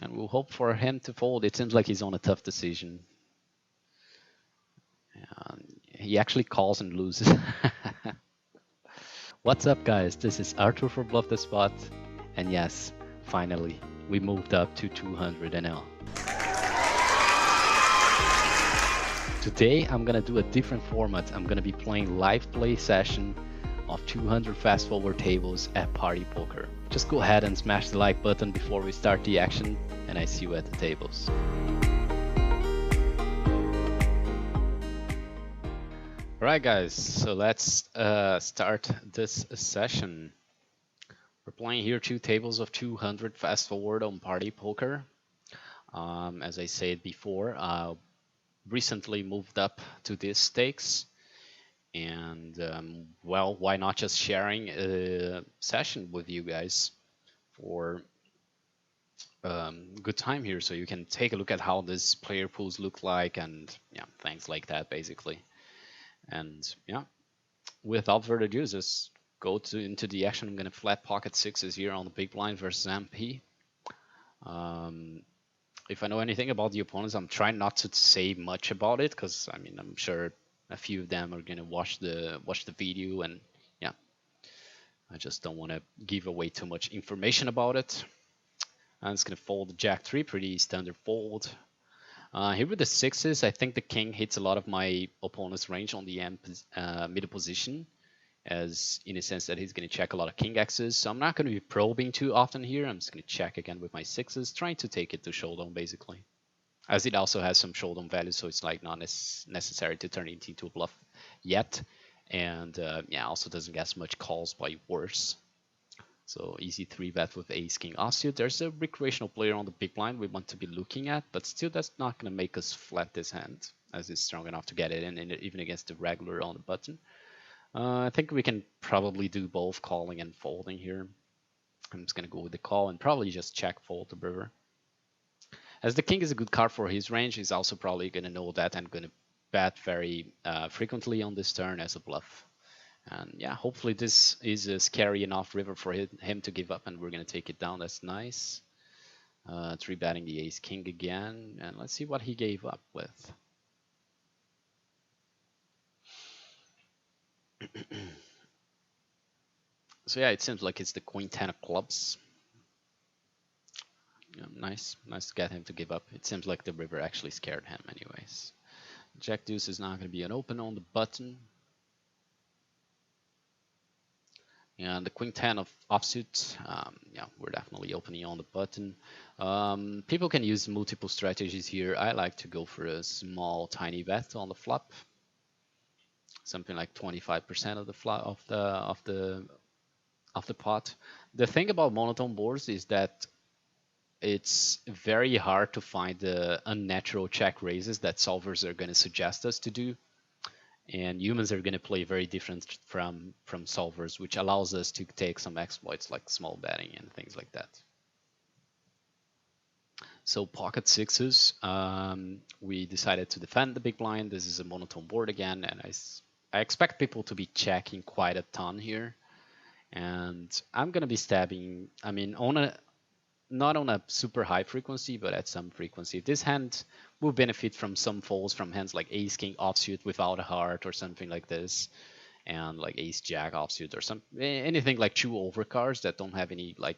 And we'll hope for him to fold. It seems like he's on a tough decision. He actually calls and loses. What's up, guys? This is Arthur for Bluff the Spot. And yes, finally, we moved up to 200 NL. Today, I'm gonna do a different format. I'm gonna be playing live play session of 200 fast forward tables at Party Poker. Just go ahead and smash the like button before we start the action, and I see you at the tables. Alright guys, so let's start this session. We're playing here 2 tables of 200 fast forward on Party Poker. As I said before, recently moved up to these stakes, and well, why not just sharing a session with you guys for good time here, so you can take a look at how this player pools look like, and yeah, things like that basically. And yeah, without further ado, just go into the action. I'm gonna flat pocket sixes here on the big blind versus MP. If I know anything about the opponents, I'm trying not to say much about it, because I mean, I'm sure a few of them are gonna watch the video, and yeah, I just don't want to give away too much information about it. I'm just gonna fold the Jack 3, pretty standard fold. Here with the sixes, I think the king hits a lot of my opponent's range on the middle position, as in a sense that he's going to check a lot of king X's. So I'm not going to be probing too often here. I'm just going to check again with my sixes, trying to take it to showdown basically, as it also has some showdown value, so it's like not necessary to turn it into a bluff yet. And yeah, also doesn't get as much calls by worse. So easy 3-bet with ace king offsuit. There's a recreational player on the big blind we want to be looking at, but still that's not going to make us flat this hand, as it's strong enough to get it in, and even against the regular on the button. I think we can probably do both calling and folding here. I'm just going to go with the call and probably just check fold the river. As the king is a good card for his range, he's also probably going to know that and going to bet very frequently on this turn as a bluff. And yeah, hopefully this is a scary enough river for him to give up, and we're going to take it down. That's nice. 3-betting the ace king again, and let's see what he gave up with. So yeah, it seems like it's the queen 10 of clubs. Yeah, nice to get him to give up. It seems like the river actually scared him anyways. Jack deuce is not going to be an open on the button. And the queen 10 of offsuit, yeah, we're definitely opening on the button. People can use multiple strategies here. I like to go for a small, tiny bet on the flop, something like 25% of the flop of the pot. The thing about monotone boards is that it's very hard to find the unnatural check raises that solvers are going to suggest us to do. And humans are going to play very different from solvers, which allows us to take some exploits like small betting and things like that. So pocket sixes, we decided to defend the big blind. This is a monotone board again, and I expect people to be checking quite a ton here. And I'm going to be stabbing, I mean, not on a super high frequency, but at some frequency. This hand will benefit from some folds from hands like ace king offsuit without a heart or something like this, and like ace jack offsuit or anything like 2 overcards that don't have any like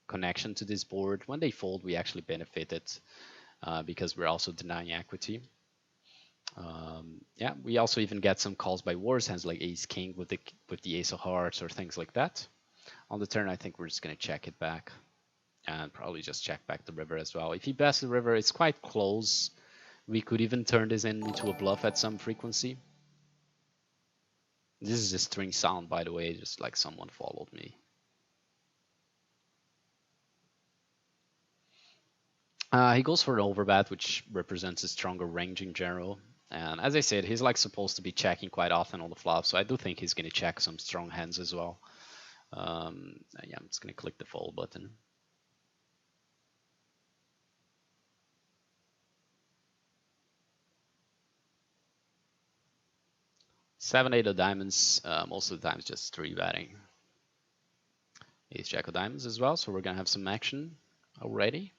connection to this board. When they fold, we actually benefit it because we're also denying equity. Yeah, we also even get some calls by worse hands like ace king with the ace of hearts or things like that. On the turn, I think we're just going to check it back. And probably just check back the river as well. If he bets the river, it's quite close. We could even turn this into a bluff at some frequency. This is a string sound, by the way, just like someone followed me. He goes for an overbet, which represents a stronger range in general. And as I said, he's like supposed to be checking quite often on the flop, so I do think he's going to check some strong hands as well. Yeah, I'm just going to click the fold button. 7-8 of diamonds, most of the time it's just 3-betting. Ace jack of diamonds as well, so we're gonna have some action already.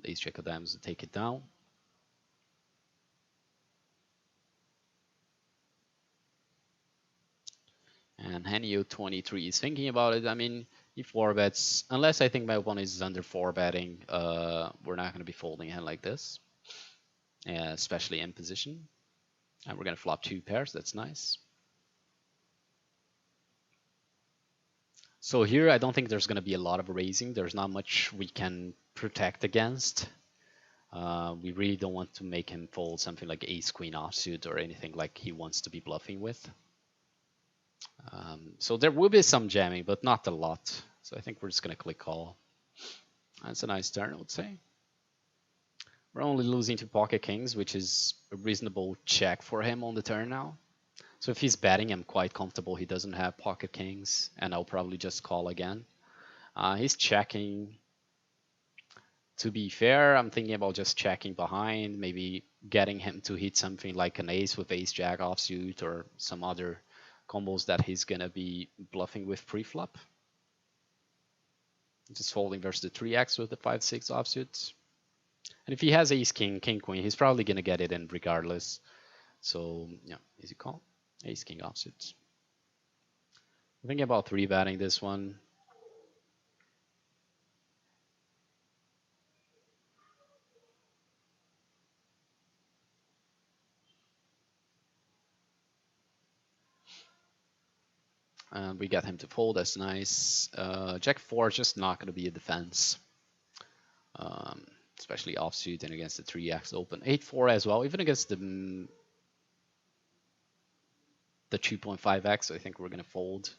Ace jack of diamonds to take it down. And NL200 is thinking about it. I mean, he 4-bets, unless I think my opponent is under 4-betting, we're not going to be folding a hand like this, especially in position. And we're going to flop 2 pairs. That's nice. So here, I don't think there's going to be a lot of raising. There's not much we can protect against. We really don't want to make him fold something like ace queen offsuit or anything like he wants to be bluffing with. So there will be some jamming, but not a lot. So I think we're just going to click call. That's a nice turn, I would say. We're only losing to pocket kings, which is a reasonable check for him on the turn now. So if he's betting, I'm quite comfortable he doesn't have pocket kings, and I'll probably just call again. He's checking. To be fair, I'm thinking about just checking behind, maybe getting him to hit something like an ace with ace jack offsuit or some other combos that he's gonna be bluffing with pre-flop. Just folding versus the 3x with the 5-6 offsuit. And if he has ace king, king queen, he's probably gonna get it in regardless. So yeah, easy call. Ace king offsuit. I'm thinking about 3-betting this one. And we got him to fold. That's nice. Jack 4 is just not going to be a defense, especially offsuit and against the 3x open. 8-4 as well, even against the 2.5x. I think we're going to fold.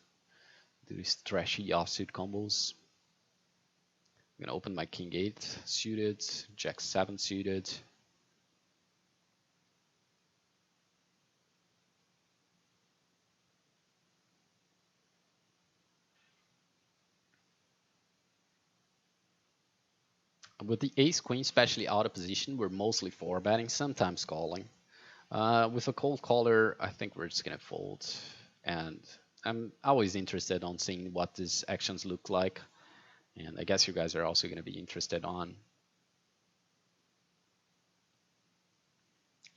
Do these trashy offsuit combos. I'm going to open my king 8 suited, jack 7 suited. With the ace queen, especially out of position, we're mostly 4-betting, sometimes calling. With a cold caller, I think we're just gonna fold. And I'm always interested on seeing what these actions look like. And I guess you guys are also gonna be interested on.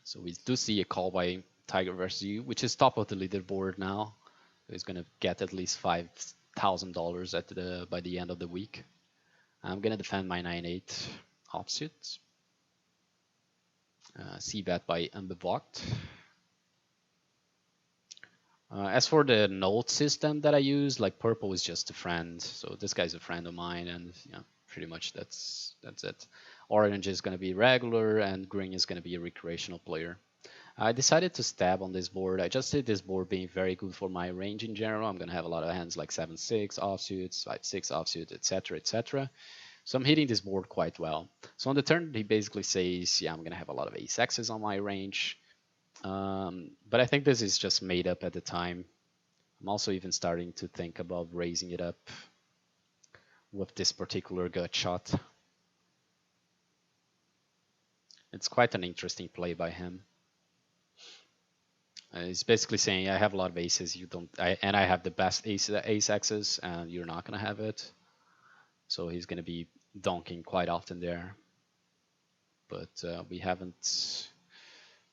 So we do see a call by Tiger versus you, which is top of the leaderboard now. He's gonna get at least $5,000 by the end of the week. I'm gonna defend my 9-8 offsuit. C-bet by unbevoked. As for the note system that I use, like purple is just a friend, so this guy's a friend of mine, and yeah, pretty much that's it. Orange is gonna be regular, and green is gonna be a recreational player. I decided to stab on this board. I just see this board being very good for my range in general. I'm gonna have a lot of hands like 7-6 offsuits, 5-6 offsuit, etc., etc. So I'm hitting this board quite well. So on the turn, he basically says, yeah, I'm going to have a lot of ace X's on my range. But I think this is just made up at the time. I'm also even starting to think about raising it up with this particular gut shot. It's quite an interesting play by him. He's basically saying, I have a lot of aces, you don't, and I have the best ace X's, and you're not going to have it. So he's going to be donking quite often there. But we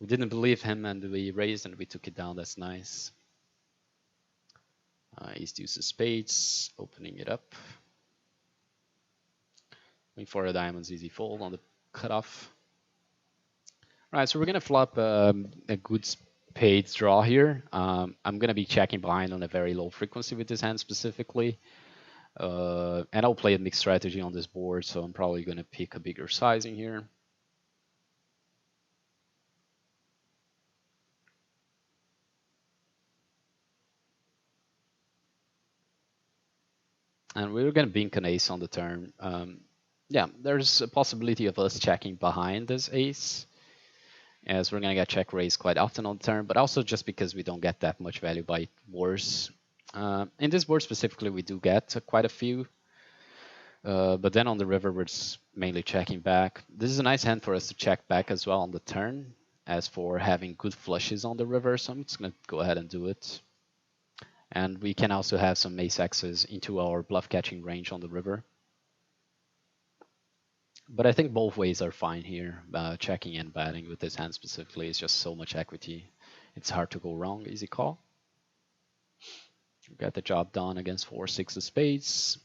didn't believe him, and we raised and we took it down. That's nice. Ace deuce of spades, opening it up. Waiting for a diamonds, easy fold on the cutoff. All right, so we're going to flop a good spades draw here. I'm going to be checking behind on a very low frequency with this hand specifically. And I'll play a mixed strategy on this board, so I'm probably going to pick a bigger sizing here. And we're going to bink an ace on the turn. Yeah, there's a possibility of us checking behind this ace, as we're going to get check raised quite often on the turn, but also just because we don't get that much value by wars. In this board specifically, we do get quite a few. But then on the river, we're just mainly checking back. This is a nice hand for us to check back as well on the turn. As for having good flushes on the river, so I'm just going to go ahead and do it. And we can also have some ace X's into our bluff catching range on the river. But I think both ways are fine here. Checking and betting with this hand specifically is just so much equity. It's hard to go wrong. Easy call. Get the job done against 4-6 of spades.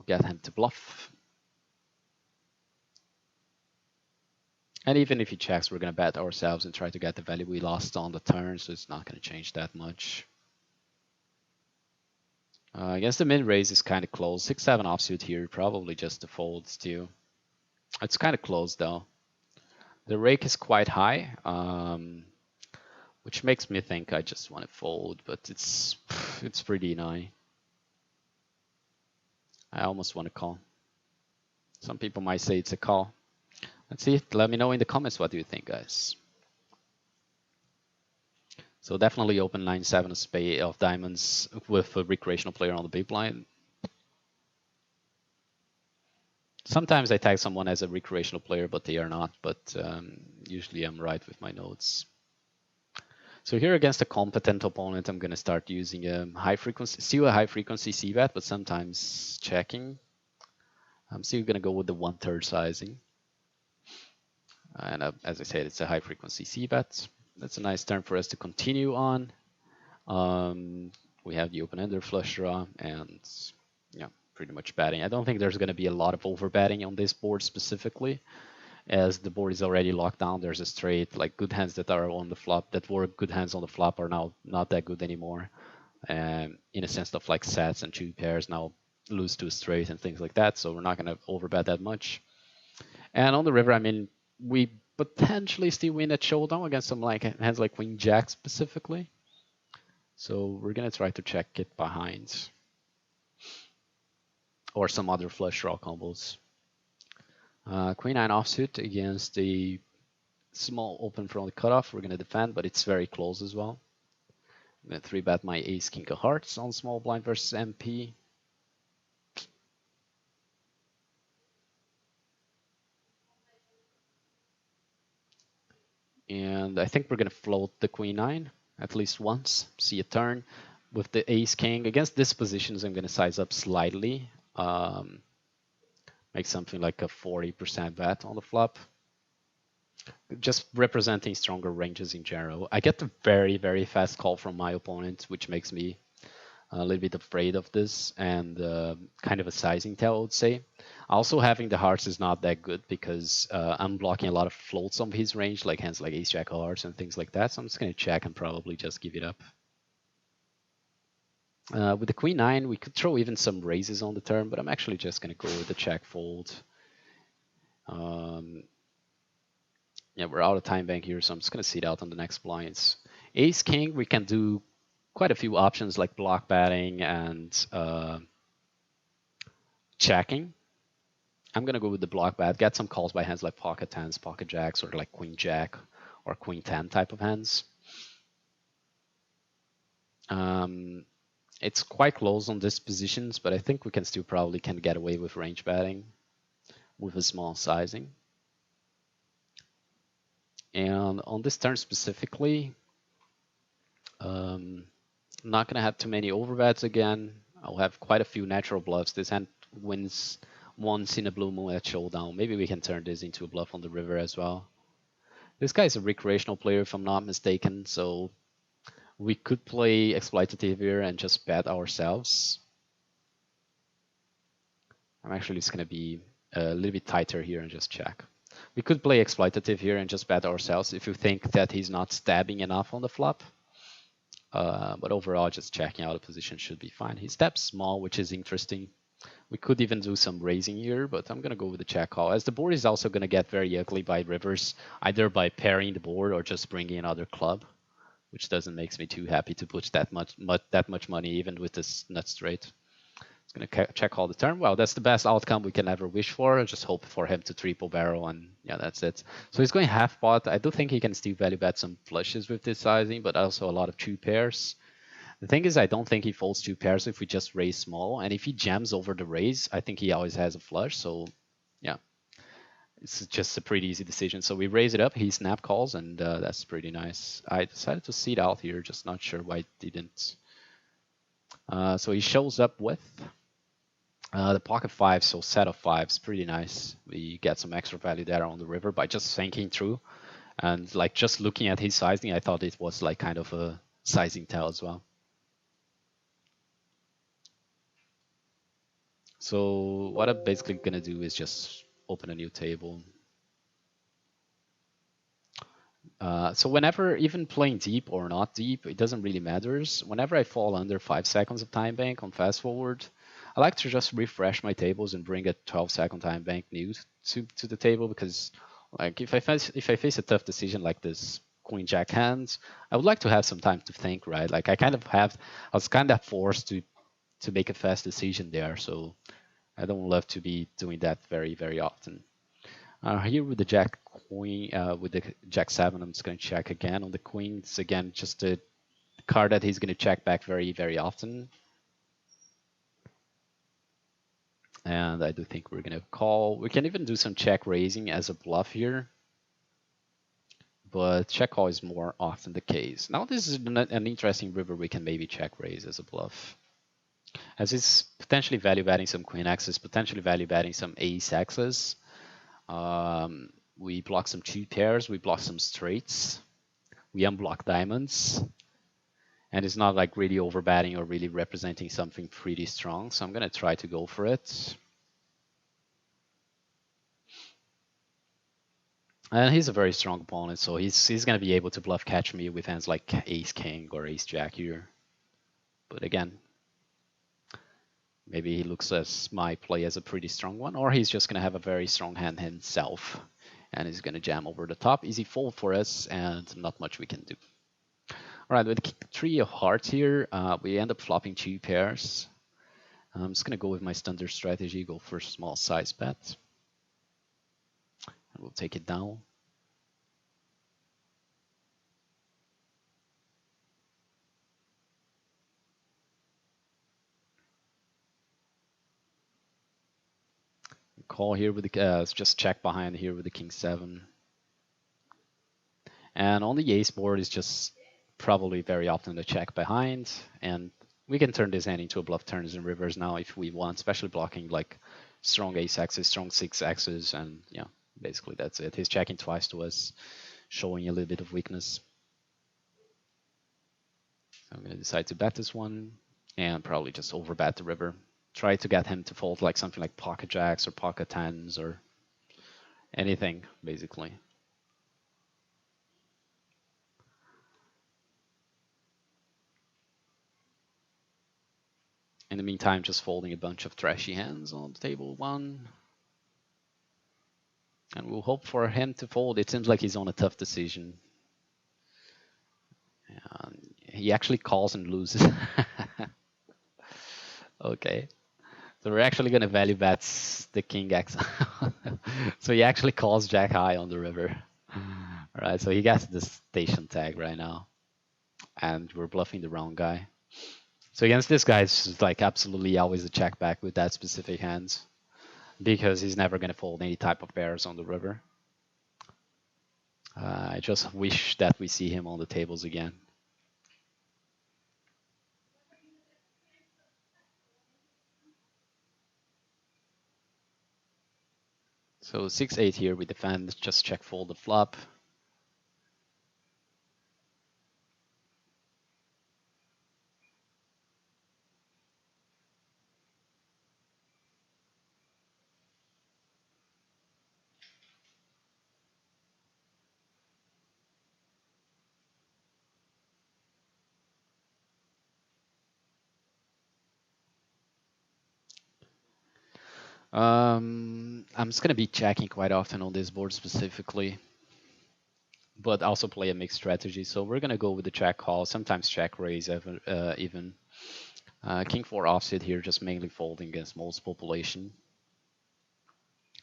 Get him to bluff. And even if he checks, we're going to bet ourselves and try to get the value we lost on the turn, so it's not going to change that much. I guess the min raise is kind of close. 6-7 offsuit here, probably just the folds too. It's kind of close though. The rake is quite high, which makes me think I just want to fold, but it's pretty nigh. I almost want to call. Some people might say it's a call. Let's see. Let me know in the comments what do you think, guys. So definitely open 9-7 of spade of diamonds with a recreational player on the big blind. Sometimes I tag someone as a recreational player, but they are not. But usually I'm right with my notes. So here against a competent opponent, I'm going to start using a high frequency, still a high frequency c-bet, but sometimes checking. I'm still going to go with the 1/3 sizing. And as I said, it's a high frequency c-bet. That's a nice turn for us to continue on. We have the open-ender flush draw and yeah, pretty much betting. I don't think there's going to be a lot of over betting on this board specifically, as the board is already locked down. There's a straight, like good hands that are on the flop, that were good hands on the flop are now not that good anymore. In a sense of like sets and two pairs now lose to a straight and things like that. So we're not going to overbet that much. And on the river, I mean, we potentially still win at showdown against some like hands like Queen Jack specifically. So we're going to try to check it behind. Or some other flush draw combos. Queen 9 offsuit against the small open from the cutoff. We're going to defend, but it's very close as well. I'm going to 3-bet my ace king of hearts on small blind versus MP. And I think we're going to float the Queen 9 at least once, see a turn. With the ace king against this positions, I'm going to size up slightly. Make something like a 40% bet on the flop. Just representing stronger ranges in general. I get a very, very fast call from my opponent, which makes me a little bit afraid of this, and kind of a sizing tell, I would say. Also, having the hearts is not that good because I'm blocking a lot of floats on his range, like hands like ace jack of hearts and things like that. So I'm just going to check and probably just give it up. With the Queen 9, we could throw even some raises on the turn, but I'm actually just going to go with the check fold. Yeah, we're out of time bank here, so I'm just going to sit out on the next blinds. Ace king, we can do quite a few options like block batting and checking. I'm going to go with the block bat, get some calls by hands like pocket tens, pocket jacks, or like queen jack or queen 10 type of hands. It's quite close on these positions, but I think we can still probably can get away with range batting with a small sizing. And on this turn specifically, I'm not going to have too many overbets again. I'll have quite a few natural bluffs. This hand wins once in a blue moon at showdown. Maybe we can turn this into a bluff on the river as well. This guy is a recreational player, if I'm not mistaken, so we could play exploitative here and just bet ourselves. I'm actually just going to be a little bit tighter here and just check. We could play exploitative here and just bet ourselves if you think that he's not stabbing enough on the flop. But overall, just checking out a position should be fine. He steps small, which is interesting. We could even do some raising here, but I'm going to go with the check call, as the board is also going to get very ugly by rivers, either by pairing the board or just bringing another club, which doesn't make me too happy to put that much money, even with this nut straight. It's going to check all the turn. Well, that's the best outcome we can ever wish for. I just hope for him to triple barrel, and yeah, that's it. So he's going half pot. I do think he can still value bet some flushes with this sizing, but also a lot of two pairs. The thing is, I don't think he folds two pairs if we just raise small, and if he jams over the raise, I think he always has a flush. So yeah, it's just a pretty easy decision. So we raise it up, he snap calls, and that's pretty nice. I decided to seat out here, just not sure why it didn't. So he shows up with The pocket five, so set of fives, pretty nice. We get some extra value there on the river by just thinking through. And like just looking at his sizing, I thought it was like kind of a sizing tell as well. So what I'm basically gonna do is just open a new table. So whenever, even playing deep or not deep, it doesn't really matter. Whenever I fall under 5 seconds of time bank on fast forward, I like to just refresh my tables and bring a 12-second time bank new to the table, because like if I face a tough decision like this queen jack hand, I would like to have some time to think, right? Like I was kind of forced to make a fast decision there, so I don't love to be doing that very often. Here with the jack queen, with the jack seven, I'm just going to check again on the queen. It's again just a card that he's going to check back very often. And I do think we're going to call. We can even do some check raising as a bluff here, but check call is more often the case. Now this is an interesting river we can maybe check raise as a bluff, as it's potentially value betting some queen X's, potentially value betting some ace X's. We block some two pairs, we block some straights, we unblock diamonds, and it's not like really overbatting or really representing something pretty strong. So I'm gonna try to go for it. And he's a very strong opponent, so he's gonna be able to bluff catch me with hands like ace king or ace jack here. But again, maybe he looks at my play as a pretty strong one, or he's just gonna have a very strong hand himself, and he's gonna jam over the top. Easy fold for us, and not much we can do. All right, with the three of hearts here, we end up flopping two pairs. I'm just gonna go with my standard strategy, go for a small size bet. And we'll take it down. Call here with the, let's just check behind here with the king seven. And on the ace board is just probably very often a check behind, and we can turn this hand into a bluff turns and rivers now if we want, especially blocking like strong ace X's, strong six X's, and yeah, basically that's it. He's checking twice to us, showing a little bit of weakness. So I'm gonna decide to bet this one, and probably just overbet the river. Try to get him to fold like something like pocket jacks or pocket tens or anything, basically. In the meantime, just folding a bunch of trashy hands on table one. And we'll hope for him to fold. It seems like he's on a tough decision. And he actually calls and loses. Okay. So we're actually going to value bet the king X. So he actually calls jack high on the river. All right, so he gets the station tag right now. And we're bluffing the wrong guy. So against this guy, it's like absolutely always a check back with that specific hands, because he's never going to fold any type of pairs on the river. I just wish that we see him on the tables again. So 6-8 here, we defend, just check fold the flop. I'm just going to be checking quite often on this board specifically, but also play a mixed strategy. So we're going to go with the check call, sometimes check raise even. King 4 offset here, just mainly folding against most population.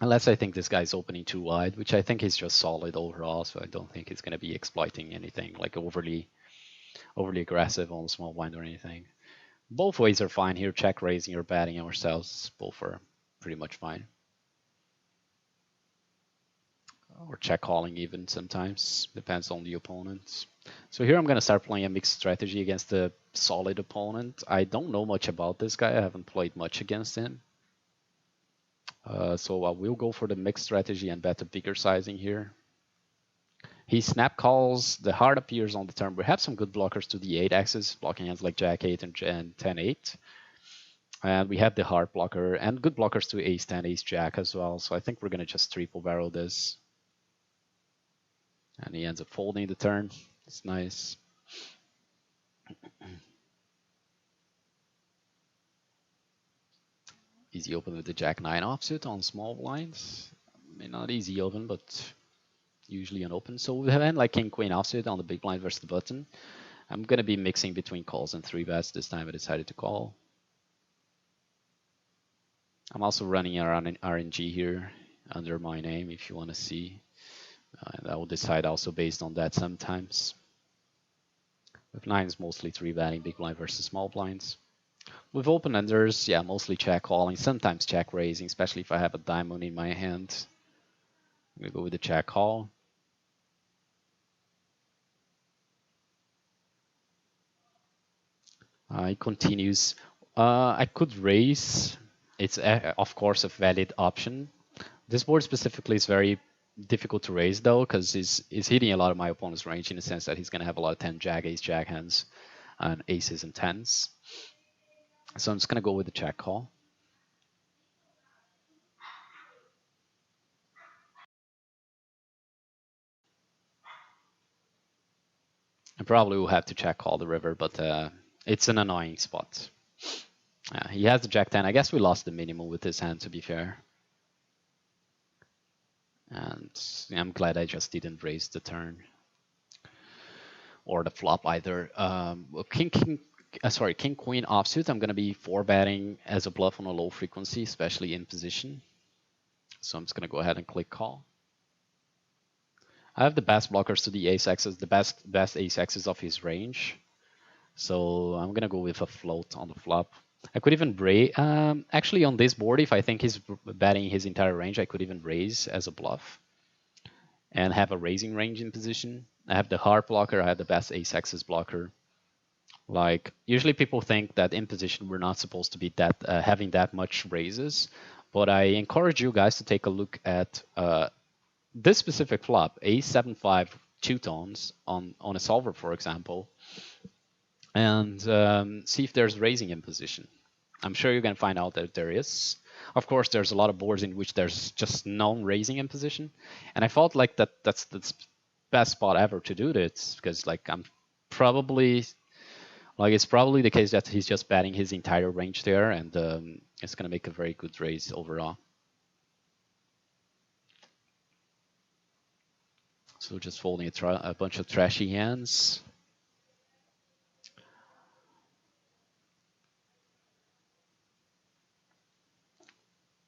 Unless I think this guy's opening too wide, which I think he's just solid overall, so I don't think he's going to be exploiting anything like overly aggressive on small blind or anything. Both ways are fine here, check raising or betting ourselves, both are pretty much fine. Or check calling even sometimes, depends on the opponent. So here I'm going to start playing a mixed strategy against a solid opponent. I don't know much about this guy, I haven't played much against him. So I will go for the mixed strategy and bet a bigger sizing here. He snap calls, the heart appears on the turn. We have some good blockers to the 8 axis, blocking hands like Jack 8 and 10-8. And we have the heart blocker and good blockers to Ace 10, Ace Jack as well. So I think we're going to just triple barrel this. And he ends up folding the turn. It's nice. Easy open with the Jack 9 offsuit on small blinds. I mean, not easy open, but usually an open. So we have hand like King Queen offsuit on the big blind versus the button. I'm going to be mixing between calls and 3-bets. This time I decided to call. I'm also running around an RNG here under my name if you want to see. And I will decide also based on that sometimes. With 9s mostly 3-betting big blind versus small blinds. With open enders, yeah, mostly check calling, sometimes check raising, especially if I have a diamond in my hand. I'm going to go with the check call. It continues. I could raise. It's, of course, a valid option. This board specifically is very difficult to raise, though, because he's hitting a lot of my opponent's range in the sense that he's going to have a lot of 10 Jack, Ace, Jack hands, and aces and 10s. So I'm just going to go with the check call. I probably will have to check call the river, but it's an annoying spot. He has the Jack 10. I guess we lost the minimum with this hand, to be fair. And I'm glad I just didn't raise the turn. Or the flop either. King Queen offsuit, I'm going to be 4-betting as a bluff on a low frequency, especially in position. So I'm just going to go ahead and click call. I have the best blockers to the ace axis, the best ace axis of his range. So I'm going to go with a float on the flop. I could even raise, actually on this board, if I think he's betting his entire range, I could even raise as a bluff and have a raising range in position. I have the heart blocker, I have the best ace axis blocker. Like, usually people think that in position we're not supposed to be that having that much raises, but I encourage you guys to take a look at this specific flop, A7-5 two-tones on a solver, for example, and see if there's raising in position. I'm sure you can find out that there is. Of course, there's a lot of boards in which there's just no raising in position, and I felt like that's the best spot ever to do this, because like I'm probably like it's probably the case that he's just betting his entire range there, and it's gonna make a very good raise overall. So just folding a bunch of trashy hands.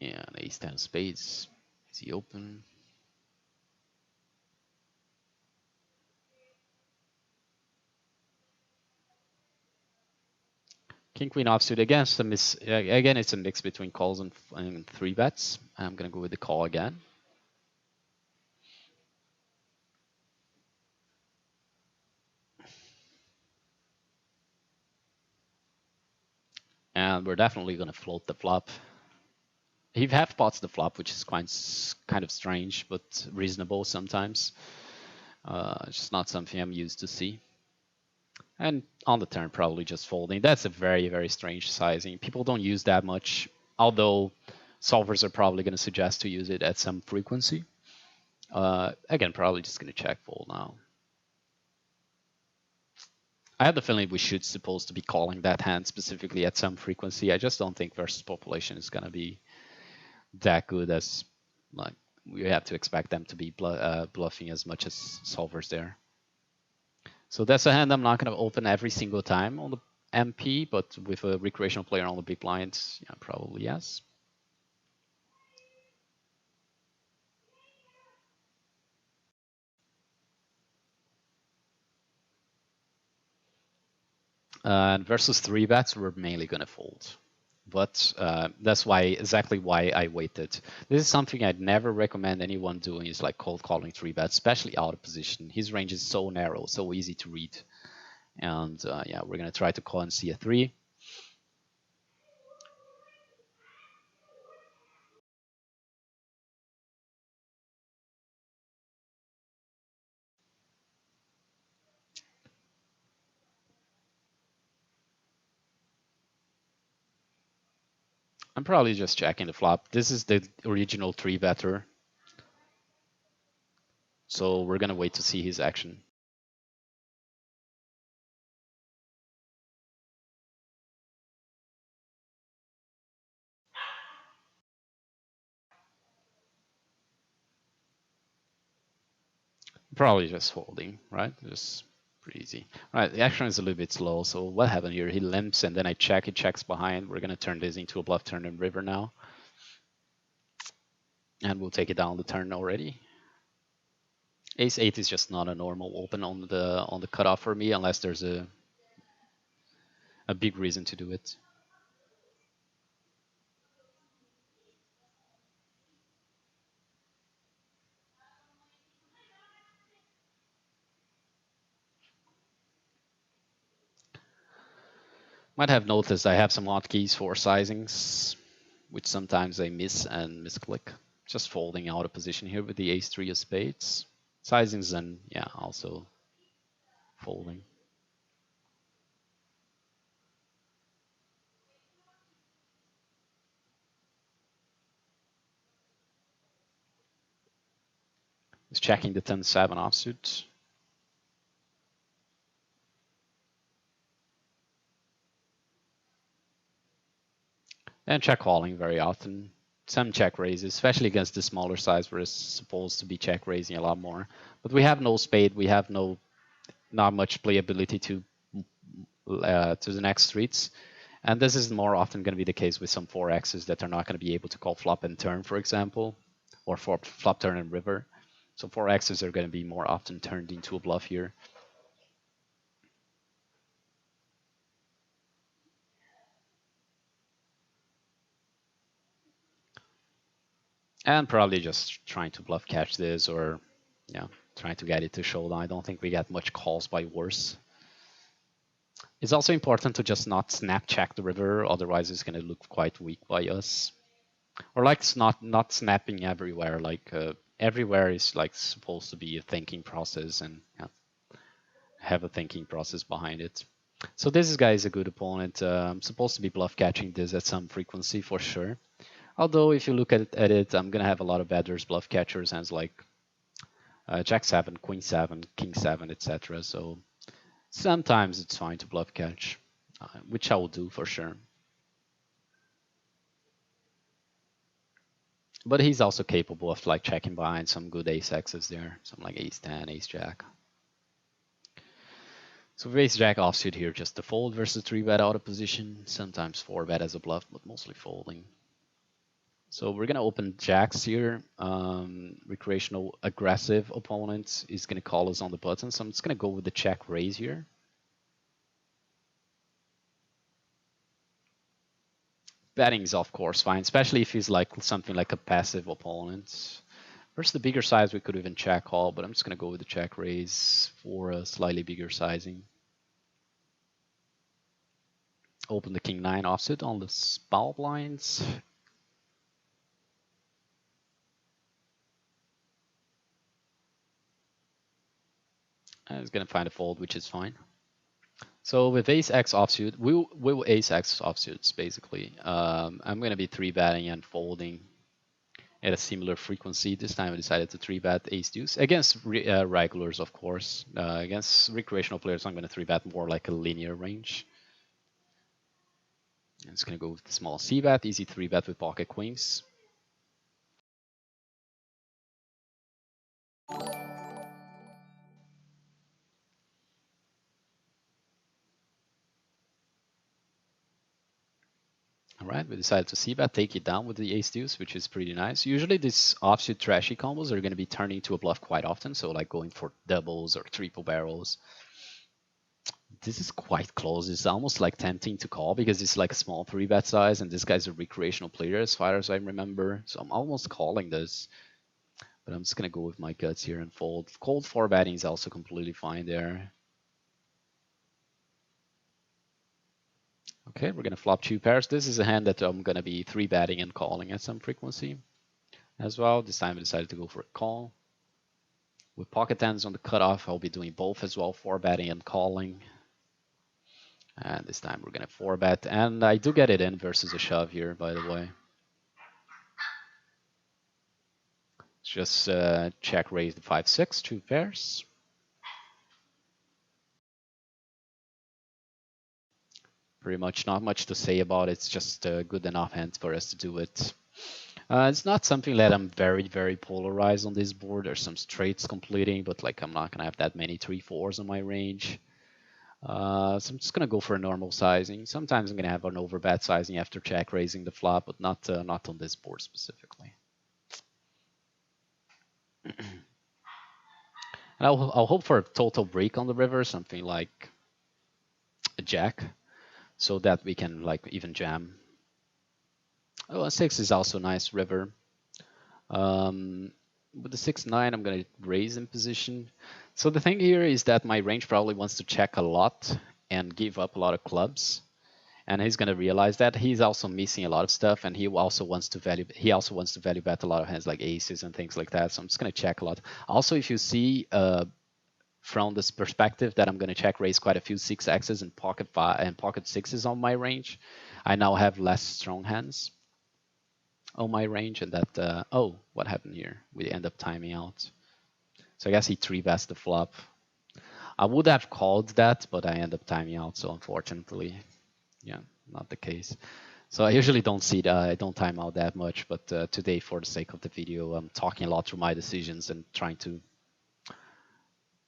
And ace 10 spades. Is he open? King Queen offsuit again. Again, it's a mix between calls and 3-bets. I'm gonna go with the call again. And we're definitely gonna float the flop. He half pots the flop, which is kind of strange, but reasonable sometimes. It's just not something I'm used to see. And on the turn, probably just folding. That's a very, very strange sizing. People don't use that much, although solvers are probably going to suggest to use it at some frequency. Again, probably just going to check fold now. I have the feeling we should supposed to be calling that hand specifically at some frequency. I just don't think versus population is going to be that good as like we have to expect them to be bluffing as much as solvers there. So that's a hand I'm not going to open every single time on the MP, but with a recreational player on the big blind, yeah, probably yes. And versus 3-bets, we're mainly going to fold. But that's exactly why I waited. This is something I'd never recommend anyone doing, is like cold calling 3-bets, especially out of position. His range is so narrow, so easy to read. And yeah, we're going to try to call and see a 3. I'm probably just checking the flop. This is the original 3-better. So we're gonna wait to see his action. Probably just folding, right? Just pretty easy. All right, the action is a little bit slow. So what happened here? He limps and then I check. He checks behind. We're gonna turn this into a bluff turn and river now, and we'll take it down the turn already. Ace 8 is just not a normal open on the cutoff for me unless there's a big reason to do it. Might have noticed I have some hotkeys for sizings, which sometimes I miss and misclick. Just folding out of position here with the ace 3 of spades. Sizings and yeah, also folding. Just checking the 10-7 offsuit. And check calling very often. Some check raises, especially against the smaller size where it's supposed to be check raising a lot more. But we have no spade, we have not much playability to the next streets. And this is more often going to be the case with some 4Xs that are not going to be able to call flop and turn, for example, or for flop, turn, and river. So 4Xs are going to be more often turned into a bluff here. And probably just trying to bluff catch this or, yeah, trying to get it to showdown. I don't think we get much calls by worse. It's also important to just not snap check the river, otherwise it's going to look quite weak by us. Or like not snapping everywhere. Like everywhere is like supposed to be a thinking process and have a thinking process behind it. So this guy is a good opponent. Supposed to be bluff catching this at some frequency for sure. Although if you look at it, I'm gonna have a lot of betters bluff catchers hands like Jack 7, Queen 7, King 7, etc. So sometimes it's fine to bluff catch, which I will do for sure. But he's also capable of like checking behind some good ace X's there, some like ace 10, ace jack. So ace jack offsuit here, just to fold versus 3-bet out of position. Sometimes 4-bet as a bluff, but mostly folding. So we're gonna open jacks here. Recreational aggressive opponent is gonna call us on the button, so I'm just gonna go with the check raise here. Betting is of course fine, especially if he's like something like a passive opponent. Versus the bigger size, we could even check call, but I'm just gonna go with the check raise for a slightly bigger sizing. Open the king 9 offsuit on the small blinds. And it's gonna find a fold, which is fine. So with ace X offsuit, we will ace X offsuits basically. I'm gonna be 3-betting and folding at a similar frequency. This time I decided to 3-bet ace deuce against regulars, of course. Against recreational players, I'm gonna 3-bet more like a linear range. And it's gonna go with the small c-bet, easy 3-bet with pocket queens. All right, we decided to c-bet, take it down with the ace deuce, which is pretty nice. Usually these offsuit trashy combos are going to be turning to a bluff quite often, so like going for doubles or triple barrels. This is quite close. It's almost like tempting to call because it's like a small 3-bet size, and this guy's a recreational player as far as I remember. So I'm almost calling this, but I'm just going to go with my guts here and fold. Cold 4-betting is also completely fine there. Okay, we're going to flop 2 pairs. This is a hand that I'm going to be 3-betting and calling at some frequency as well. This time I decided to go for a call. With pocket tens on the cutoff, I'll be doing both as well, 4-betting and calling. And this time we're gonna 4-bet, and I do get it in versus a shove here, by the way. Just check raise the 5-6, 2 pairs. Pretty much not much to say about it. It's just good enough hand for us to do it. It's not something that I'm very polarized on this board. There's some straights completing, but like I'm not gonna have that many 3-4s on my range. So I'm just gonna go for a normal sizing. Sometimes I'm gonna have an overbet sizing after check raising the flop, but not on this board specifically. And I'll hope for a total break on the river, something like a jack, so that we can like even jam. Oh, a 6 is also nice river. With the 6-9, I'm gonna raise in position. So the thing here is that my range probably wants to check a lot and give up a lot of clubs, and he's gonna realize that he's also missing a lot of stuff, and he also wants to value bet a lot of hands like aces and things like that. So I'm just gonna check a lot. Also, if you see from this perspective that I'm gonna check raise quite a few 6x's and pocket 5 and pocket 6s on my range, I now have less strong hands on my range, and that oh, what happened here? We end up timing out. So I guess he 3-bets the flop. I would have called that, but I end up timing out, so unfortunately, yeah, not the case. So I usually don't see that, I don't time out that much, but today, for the sake of the video, I'm talking a lot through my decisions and trying to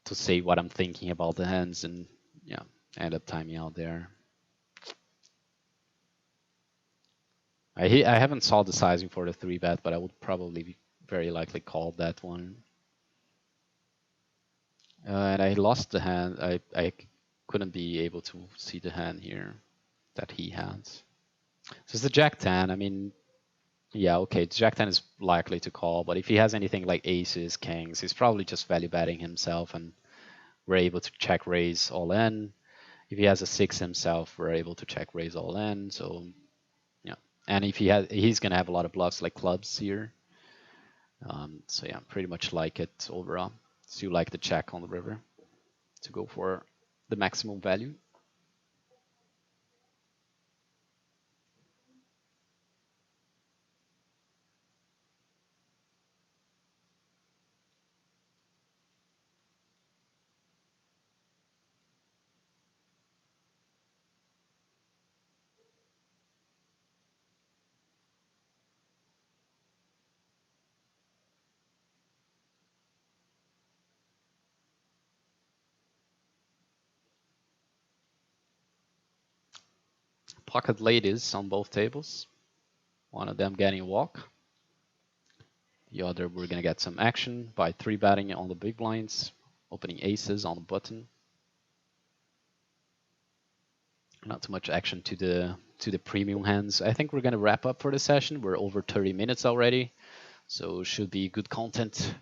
say what I'm thinking about the hands, and yeah, I end up timing out there. I haven't saw the sizing for the 3-bet, but I would probably be very likely call that one. And I lost the hand. I couldn't be able to see the hand here that he has. So it's the Jack 10. I mean, yeah, okay, Jack 10 is likely to call, but if he has anything like aces, kings, he's probably just value betting himself, and we're able to check raise all in. If he has a 6 himself, we're able to check raise all in. So yeah, and if he's gonna have a lot of bluffs like clubs here. So yeah, pretty much like it overall. So you like the check on the river to go for the maximum value. Pocket ladies on both tables. One of them getting a walk. The other, we're gonna get some action by 3-betting on the big blinds, opening aces on the button. Not too much action to the premium hands. I think we're gonna wrap up for the session. We're over 30 minutes already, so should be good content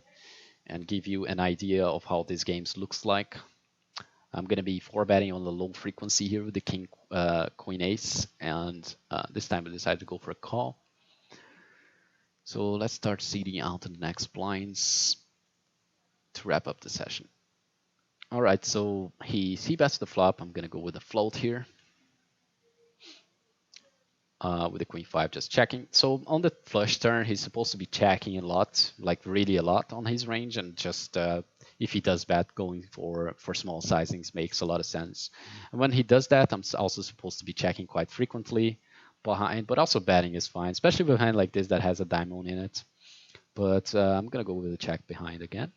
and give you an idea of how this game looks like. I'm gonna be 4-betting on the low frequency here with the king, queen, ace, and this time I decided to go for a call. So let's start seeding out the next blinds to wrap up the session. All right, so he c-bets the flop. I'm gonna go with a float here. With the queen 5 just checking. So on the flush turn, he's supposed to be checking a lot, like really a lot on his range, and just if he does bet, going for small sizings makes a lot of sense. And when he does that, I'm also supposed to be checking quite frequently behind, but also betting is fine, especially behind like this that has a diamond in it. But I'm gonna go with a check behind again.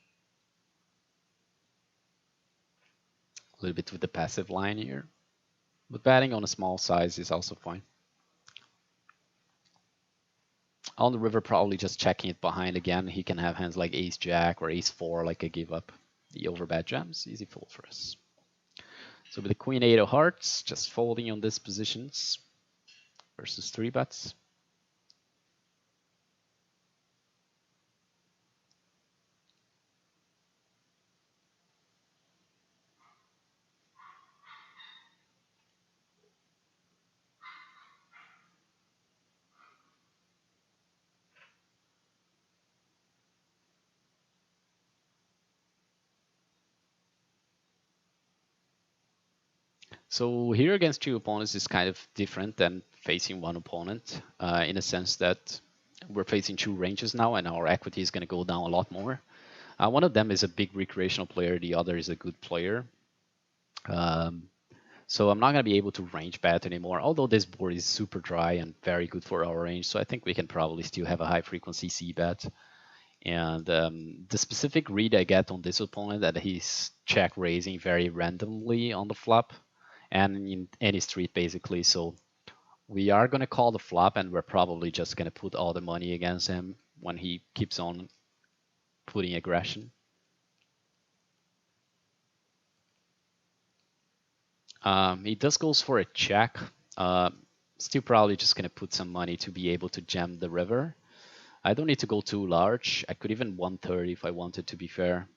A little bit with the passive line here, but betting on a small size is also fine. On the river, probably just checking it behind again. He can have hands like ace jack or ace 4, like a give up. The overbet jams, easy fold for us. So with the queen 8 of hearts, just folding on these positions versus 3-bets. So here against two opponents is kind of different than facing one opponent in a sense that we're facing two ranges now and our equity is going to go down a lot more. One of them is a big recreational player, the other is a good player. So I'm not going to be able to range bet anymore, although this board is super dry and very good for our range. So I think we can probably still have a high frequency C bet. And the specific read I get on this opponent that he's check raising very randomly on the flop and in any street basically. So we are going to call the flop and we're probably just going to put all the money against him when he keeps on putting aggression. He does goes for a check. Still probably just going to put some money to be able to jam the river. I don't need to go too large. I could even 130 if I wanted, to be fair.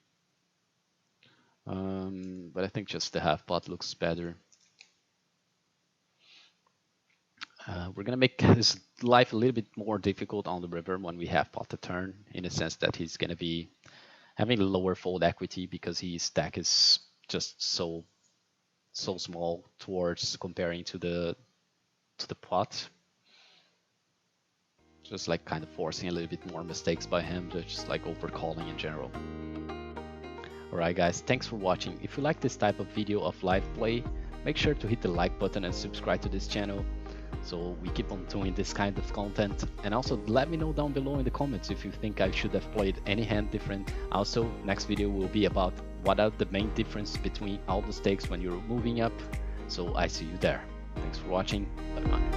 But I think just the half pot looks better. We're going to make his life a little bit more difficult on the river when we have pot to turn, in a sense that he's going to be having lower fold equity because his stack is just so small towards comparing to the pot. Just like kind of forcing a little bit more mistakes by him, just like overcalling in general. Alright guys, thanks for watching. If you like this type of video of live play, make sure to hit the like button and subscribe to this channel so we keep on doing this kind of content. And also let me know down below in the comments if you think I should have played any hand different. Also, next video will be about what are the main difference between all the stakes when you're moving up. So I see you there. Thanks for watching. Bye bye.